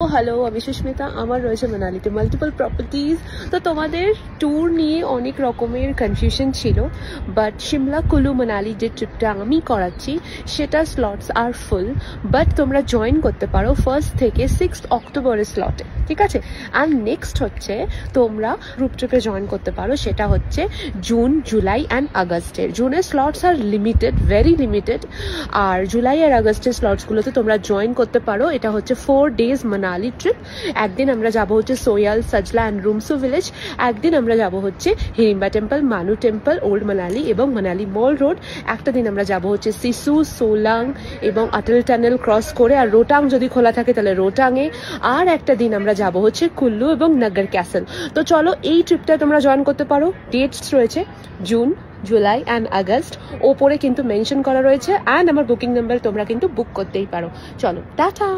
Hello, আমি সুস্মিতা। আমার রয়েছে মানালিতে মাল্টিপল প্রপার্টিজ। তো তোমাদের ট্যুর নিয়ে অনেক রকমের কনফিউশন ছিল, বাট সিমলা কুলু মানালি যে ট্রিপটা আমি করাচ্ছি সেটা স্লটস আর ফুল, বাট তোমরা জয়েন করতে পারো 1 থেকে 6 অক্টোবরের স্লটে, ঠিক আছে। আর নেক্সট হচ্ছে তোমরা গ্রুপ ট্রিপে জয়েন করতে পারো, সেটা হচ্ছে জুন, জুলাই অ্যান্ড আগস্টের। জুনের স্লটস আর লিমিটেড, ভেরি লিমিটেড, আর জুলাই আর আগস্টের স্লটসগুলোতে তোমরা জয়েন করতে পারো। এটা হচ্ছে 4 days মানালি ট্রিপ। একদিন আমরা যাব হচ্ছে সোয়াল, সাজলা অ্যান্ড রুমসু ভিলেজ। একদিন আমরা যাব হচ্ছে হিড়িম্বা টেম্পল, মানু টেম্পল, ওল্ড মানালি এবং মানালি মল রোড। একটা দিন আমরা যাব হচ্ছে সিসু, সোলাং এবং অটল টানেল ক্রস করে, আর রোটাং যদি খোলা থাকে তাহলে রোটাংয়ে। আর একটা দিন আমরা যাব হচ্ছে কুল্লু এবং নগর ক্যাসেল। তো চলো, এই ট্রিপটা তোমরা জয়েন করতে পারো। ডেটস রয়েছে জুন, জুলাই অ্যান্ড আগস্ট, ওপরে কিন্তু মেনশন করা রয়েছে। অ্যান্ড আমার বুকিং নাম্বার তোমরা কিন্তু বুক করতেই পারো। চলো, টাটা।